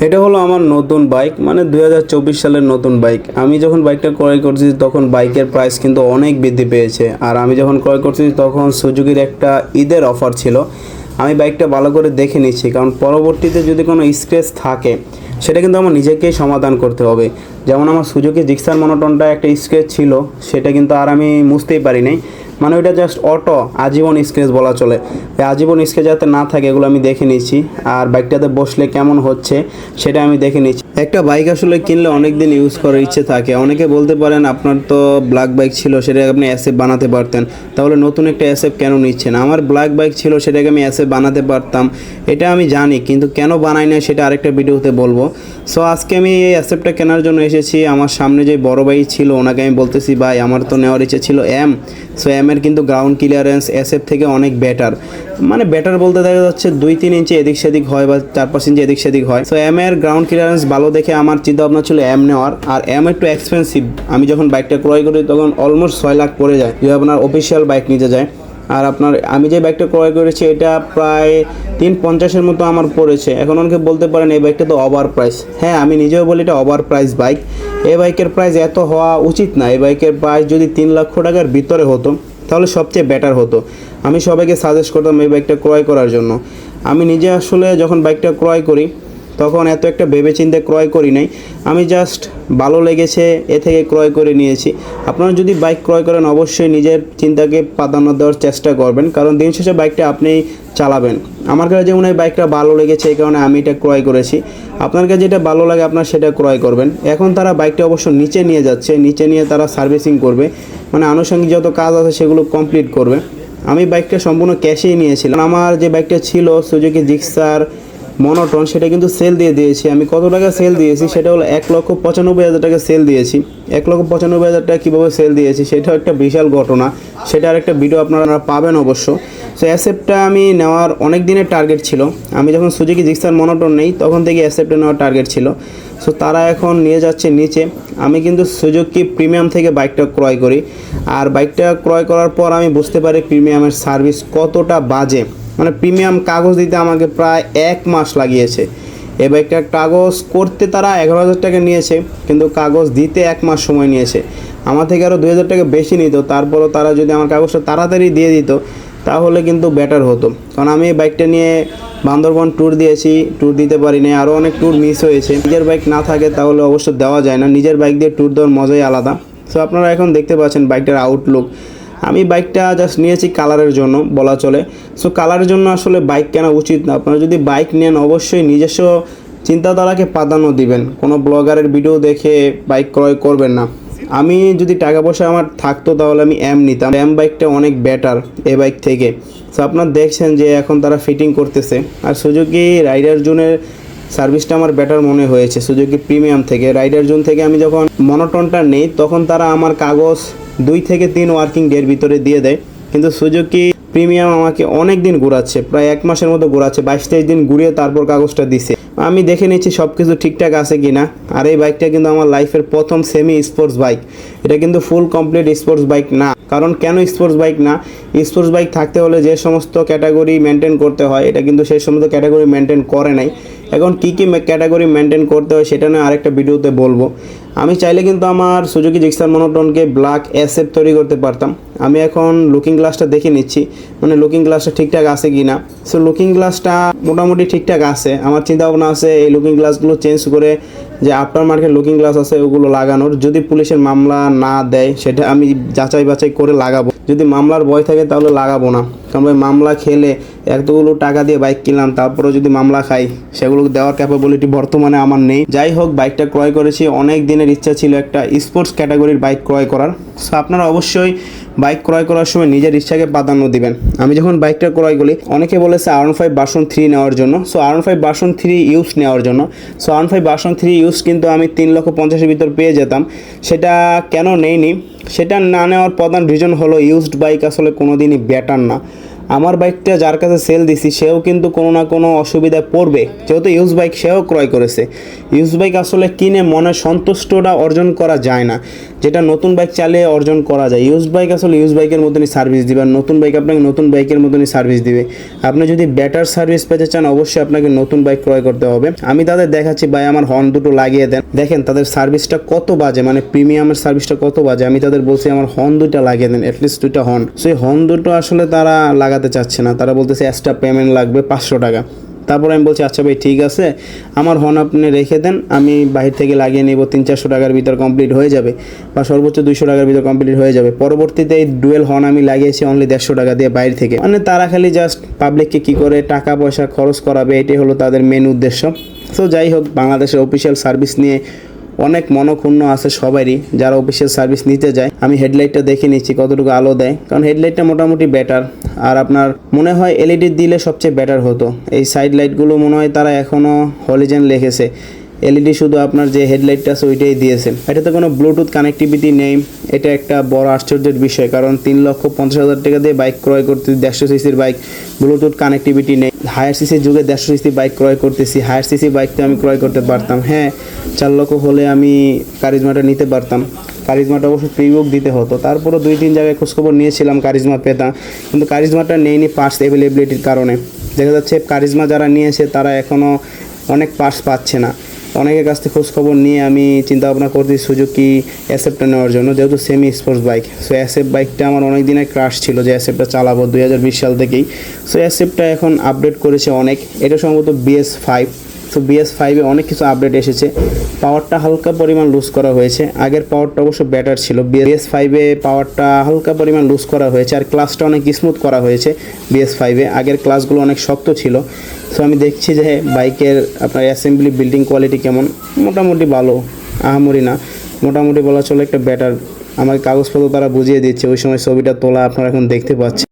এটা হলো আমার নতুন বাইক, মানে 2024 সালের নতুন বাইক। আমি যখন বাইকটা ক্রয় করছি তখন বাইকের প্রাইস কিন্তু অনেক বৃদ্ধি পেয়েছে। আর আমি যখন ক্রয় করছি তখন সুজুকির একটা ঈদের অফার ছিল। আমি বাইকটা ভালো করে দেখে নিচ্ছি, কারণ পরবর্তীতে যদি কোনো স্ক্র্যাচ থাকে সেটা কিন্তু আমার নিজেকেই সমাধান করতে হবে। যেমন আমার সুজুকি জিক্সার মনোটনটা একটা স্ক্র্যাচ ছিল, সেটা কিন্তু আর আমি মুছতেই পারি নাই। মানে ওইটা জাস্ট অটো আজীবন স্ক্র্যাচ বলা চলে। এই আজীবন স্ক্র্যাচ যাতে না থাকে এগুলো আমি দেখে নিচ্ছি। আর বাইকটাতে বসলে কেমন হচ্ছে সেটা আমি দেখে নিচ্ছি। একটা বাইক আসলে কিনলে অনেক দিন ইউজ করার ইচ্ছে থাকে। অনেকে বলতে পারেন আপনার তো ব্ল্যাক বাইক ছিল, সেটাকে আপনি অ্যাসেপ বানাতে পারতেন, তাহলে নতুন একটা অ্যাসেপ কেন নিচ্ছেন? আমার ব্ল্যাক বাইক ছিল, সেটাকে আমি অ্যাসেপ বানাতে পারতাম, এটা আমি জানি, কিন্তু কেন বানাই না সেটা আরেকটা ভিডিওতে বলবো। সো আজকে আমি এই অ্যাসেপটা কেনার জন্য এসেছি। আমার সামনে যে বড় ভাই ছিল ওনাকে আমি বলতেছি, ভাই আমার তো নেওয়ার ইচ্ছে ছিল এম। সো এমের কিন্তু গ্রাউন্ড ক্লিয়ারেন্স অ্যাসেপ থেকে অনেক বেটার। মানে বেটার বলতে দেখা যাচ্ছে 2-3 ইঞ্চি এদিক সেদিক হয় বা 4-5 ইঞ্চি এদিক সেদিক হয়। সো এম এর গ্রাউন্ড ক্লিয়ারেন্স ভালো দেখে আমার চিন্তা ভাবনা ছিল এম নেওয়ার। আর এম একটু এক্সপেন্সিভ। আমি যখন বাইকটা ক্রয় করি তখন অলমোস্ট 6 লাখ পড়ে যায় যদি আপনার অফিসিয়াল বাইক নিতে যায়। আর আমি যে বাইকটা ক্রয় করেছি এটা প্রায় 350-এর মতো আমার পড়েছে। এখন অনেকে বলতে পারেন এই বাইকটা তো ওভার প্রাইস। হ্যাঁ, আমি নিজেও বলি এটা ওভার প্রাইস বাইক। এই বাইকের প্রাইস এত হওয়া উচিত না। এই বাইকের প্রাইস যদি 3 লক্ষ টাকার ভিতরে হতো তাহলে সবচেয়ে বেটার হতো। আমি সবাইকে সাজেস্ট করতাম এই বাইকটা ক্রয় করার জন্য। আমি নিজে আসলে যখন বাইকটা ক্রয় করি তখন এত একটা ভেবেচিন্তে ক্রয় করি নাই। আমি জাস্ট ভালো লেগেছে এ থেকে ক্রয় করে নিয়েছি। আপনারা যদি বাইক ক্রয় করেন অবশ্যই নিজের চিন্তাকে প্রাধান্য দেওয়ার চেষ্টা করবেন, কারণ দিন শেষে বাইকটা আপনিই চালাবেন। আমার কাছে যেমন এই বাইকটা ভালো লেগেছে এই কারণে আমি এটা ক্রয় করেছি। আপনার কাছে যেটা ভালো লাগে আপনার সেটা ক্রয় করবেন। এখন তারা বাইকটা অবশ্য নিচে নিয়ে যাচ্ছে, নিচে নিয়ে তারা সার্ভিসিং করবে, মানে আনুষঙ্গিক যত কাজ আছে সেগুলো কমপ্লিট করবে। আমি বাইকটা সম্পূর্ণ ক্যাশেই নিয়েছিলাম। আমার যে বাইকটা ছিল সুজুকি জিক্সার মনোটন, সেটা কিন্তু সেল দিয়ে দিয়েছি। আমি কত টাকা সেল দিয়েছি সেটা হলো 1,95,000 টাকা সেল দিয়েছি। 1,95,000 টাকা কীভাবে সেল দিয়েছি সেটাও একটা বিশাল ঘটনা, সেটার একটা ভিডিও আপনারা পাবেন অবশ্য। সো অ্যাসেপটা আমি নেওয়ার অনেক দিনের টার্গেট ছিল। আমি যখন সুজুকি জিক্সার মনোটন নেই তখন থেকে অ্যাসেপটা নেওয়ার টার্গেট ছিল। সো তারা এখন নিয়ে যাচ্ছে নিচে। আমি কিন্তু সুজুকি প্রিমিয়াম থেকে বাইকটা ক্রয় করি। আর বাইকটা ক্রয় করার পর আমি বুঝতে পারি প্রিমিয়ামের সার্ভিস কতটা বাজে। মানে প্রিমিয়াম কাগজ দিতে আমাকে প্রায় 1 মাস লাগিয়েছে। এই বাইকটার কাগজ করতে তারা 11,000 টাকা নিয়েছে, কিন্তু কাগজ দিতে 1 মাস সময় নিয়েছে। আমার থেকে আরও 2,000 টাকা বেশি নিত। তারপরও তারা যদি আমার কাগজটা তাড়াতাড়ি দিয়ে দিত তাহলে কিন্তু বেটার হতো। কারণ আমি এই বাইকটা নিয়ে বান্দরবন ট্যুর দিয়েছি, ট্যুর দিতে পারিনি, আরও অনেক ট্যুর মিস হয়েছে। নিজের বাইক না থাকে তাহলে অবশ্য দেওয়া যায় না। নিজের বাইক দিয়ে ট্যুর দেওয়ার মজাই আলাদা। সো আপনারা এখন দেখতে পাচ্ছেন বাইকটার আউটলুক। আমি বাইকটা জাস্ট নিয়েছি কালারের জন্য বলা চলে। সো কালারের জন্য আসলে বাইক কেনা উচিত না। আপনারা যদি বাইক নেন অবশ্যই নিজস্ব চিন্তাধারাকে প্রাধান্য দিবেন। কোনো ব্লগারের ভিডিও দেখে বাইক ক্রয় করবেন না। আমি যদি টাকা পয়সা আমার থাকতো তাহলে আমি এম নিতাম। এম বাইকটা অনেক বেটার এ বাইক থেকে। সো আপনারা দেখছেন যে এখন তারা ফিটিং করতেছে। আর সুজুকি রাইডার জোনের সার্ভিসটা আমার বেটার মনে হয়েছে সুজুকি প্রিমিয়াম থেকে। রাইডার জোন থেকে আমি যখন মনোটনটা নেই তখন তারা আমার কাগজ 2 থেকে 3 ওয়ার্কিং ডের ভিতরে দিয়ে দেয়, কিন্তু সুজুকি প্রিমিয়াম আমাকে অনেক দিন ঘোরাচ্ছে, প্রায় 1 মাসের মতো ঘোরাচ্ছে। 22-23 দিন ঘুরিয়ে তারপর কাগজটা দিছে। আমি দেখে নিচ্ছি সব কিছু ঠিকঠাক আছে কিনা। আর এই বাইকটা কিন্তু আমার লাইফের প্রথম সেমি স্পোর্টস বাইক। এটা কিন্তু ফুল কমপ্লিট স্পোর্টস বাইক না। কারণ কেন স্পোর্টস বাইক না? স্পোর্টস বাইক থাকতে হলে যে সমস্ত ক্যাটাগরি মেনটেন করতে হয় এটা কিন্তু সেই সমস্ত ক্যাটাগরি মেনটেন করে নাই। এখন কী কী ক্যাটাগরি মেনটেন করতে হয় সেটা নিয়ে আরেকটা ভিডিওতে বলবো। আমি চাইলে কিন্তু আমার সুজুকি জিক্সার মনোটনকে ব্ল্যাক অ্যাসেপ তৈরি করতে পারতাম। আমি এখন লুকিং গ্লাসটা দেখে নিচ্ছি, মানে লুকিং গ্লাসটা ঠিকঠাক আছে কি না। সো লুকিং গ্লাসটা মোটামুটি ঠিকঠাক আছে। আমার চিন্তা ভাবনা আছে এই লুকিং গ্লাসগুলো চেঞ্জ করে যে আফটার মার্কেট লুকিং গ্লাস আছে ওগুলো লাগানোর। যদি পুলিশের মামলা না দেয় সেটা আমি যাচাই বাছাই করে লাগাবো। যদি মামলার ভয় থাকে তাহলে লাগাবো না। কারণ ভাই মামলা খেলে এতগুলো টাকা দিয়ে বাইক কিনলাম, তারপরেও যদি মামলা খাই সেগুলো দেওয়ার ক্যাপাবিলিটি বর্তমানে আমার নেই। যাই হোক, বাইকটা ক্রয় করেছি। অনেক দিনের ইচ্ছা ছিল একটা স্পোর্টস ক্যাটাগরির বাইক ক্রয় করার। সো আপনারা অবশ্যই বাইক ক্রয় করার সময় নিজের ইচ্ছাকে প্রাধান্য দিবেন। আমি যখন বাইকটা ক্রয় করি অনেকে বলেছে R15 ভার্সন 3 নেওয়ার জন্য। সো R15 ভার্সন 3 ইউজ নেওয়ার জন্য। সো R15 ভার্সন 3 ইউজ কিন্তু আমি 3,50,000-এর ভিতর পেয়ে যেতাম। সেটা কেন নেইনি? সেটা না নেওয়ার প্রধান রিজন হলো ইউজড বাইক আসলে কোনো দিনই বেটার না। আমার বাইকটা যার কাছে সেল দিছি সেও কিন্তু কোনো না কোনো অসুবিধায় পড়বে, যেহেতু ইউজ বাইক সেও ক্রয় করেছে। ইউজ বাইক আসলে কিনে মনে সন্তুষ্টটা অর্জন করা যায় না, যেটা নতুন বাইক চালিয়ে অর্জন করা যায়। ইউজ বাইক আসলে ইউজ বাইকের মতনই সার্ভিস দিবে, আর নতুন বাইক আপনাকে নতুন বাইকের মতনই সার্ভিস দিবে। আপনি যদি বেটার সার্ভিস পেতে চান অবশ্যই আপনাকে নতুন বাইক ক্রয় করতে হবে। আমি তাদের দেখাচ্ছি, ভাই আমার হর্ন দুটো লাগিয়ে দেন, দেখেন তাদের সার্ভিসটা কত বাজে, মানে প্রিমিয়ামের সার্ভিসটা কত বাজে। আমি তাদের বলছি আমার হর্ন দুটো লাগিয়ে দেন, অ্যাটলিস্ট দুটো হর্ন। সেই হর্ন দুটো আসলে তারা লাগাতে চাচ্ছে না, তারা বলতেছে এক্সট্রা পেমেন্ট লাগবে 500 টাকা। তারপর আমি বলছি আচ্ছা ভাই ঠিক আছে, আমার হর্ন আপনি রেখে দেন, আমি বাহির থেকে লাগিয়ে নিব, 300-400 টাকার ভিতর কমপ্লিট হয়ে যাবে, বা সর্বোচ্চ 200 টাকার ভিতর কমপ্লিট হয়ে যাবে। পরবর্তীতে এই ডুয়েল হর্ন আমি লাগিয়েছি অনলি 150 টাকা দিয়ে বাইরে থেকে। মানে তারা খালি জাস্ট পাবলিককে কী করে টাকা পয়সা খরচ করাবে, এটাই হলো তাদের মেন উদ্দেশ্য। সো যাই হোক, বাংলাদেশের অফিসিয়াল সার্ভিস নিয়ে অনেক মনক্ষুণ্ণ আছে সবারই যারা অফিসিয়াল সার্ভিস নিতে যায়। আমি হেডলাইটটা দেখে নিচ্ছি কতটুকু আলো দেয়, কারণ হেডলাইটটা মোটামুটি বেটার। আর আপনার মনে হয় এলইডি দিলে সবচেয়ে বেটার হতো। এই সাইড লাইটগুলো মনে হয় তারা এখনও হলিজেন লিখেছে, এলইডি শুধু আপনার যে হেডলাইটটা আছে ওইটাই দিয়েছে। এটাতে কোনো ব্লুটুথ কানেক্টিভিটি নেই, এটা একটা বড় আশ্চর্যের বিষয়, কারণ 3,50,000 টাকা দিয়ে বাইক ক্রয় করতে, 150 সিসির বাইক, ব্লুটুথ কানেক্টিভিটি নেই। হায়ার সিসির যুগে 150 সিসি বাইক ক্রয় করতেছি, হায়ার সিসি বাইকটা আমি ক্রয় করতে পারতাম। হ্যাঁ, 4 লক্ষ হলে আমি কারিজমাটা নিতে পারতাম, কারিজমাটা অবশ্য প্রিবুক দিতে হতো। তারপরও 2-3 জায়গায় খোঁজখবর নিয়েছিলাম কারিজমা পেতাম, কিন্তু কারিজমাটা নেইনি পার্টস অ্যাভেলেবিলিটির কারণে। দেখা যাচ্ছে কারিজমা যারা নিয়েছে তারা এখনও অনেক পার্টস পাচ্ছে না। অনেকের কাছ থেকে খোঁজখবর নিয়ে আমি চিন্তা ভাবনা করতেছি সুজুকি অ্যাসেপ্টটা নেওয়ার জন্য, যেহেতু semi sports bike. So accept বাইকটা আমার অনেক দিনের ক্রাশ ছিল যে অ্যাসেপ্টটা চালাবো 2020 সাল থেকেই। সো অ্যাসেপ্টটা এখন আপডেট করেছে অনেক, এটা সম্ভবত BS5। সো BS5-এ অনেক কিছু আপডেট এসেছে, পাওয়ারটা হালকা পরিমাণ লুজ করা হয়েছে। আগের পাওয়ারটা অবশ্য বেটার ছিল, BS5-এ পাওয়ারটা হালকা পরিমাণ লুজ করা হয়েছে, আর ক্লাসটা অনেক স্মুথ করা হয়েছে BS5-এ। আগের ক্লাসগুলো অনেক শক্ত ছিল। সো আমি দেখছি যে বাইকের আপনার অ্যাসেম্বলি বিল্ডিং কোয়ালিটি কেমন, মোটামুটি ভালো, আহামরি না, মোটামুটি বলা চলে একটা বেটার। আমাকে কাগজপত্র তারা বুঝিয়ে দিচ্ছে, ওই সময় ছবিটা তোলা আপনারা এখন দেখতে পাচ্ছেন।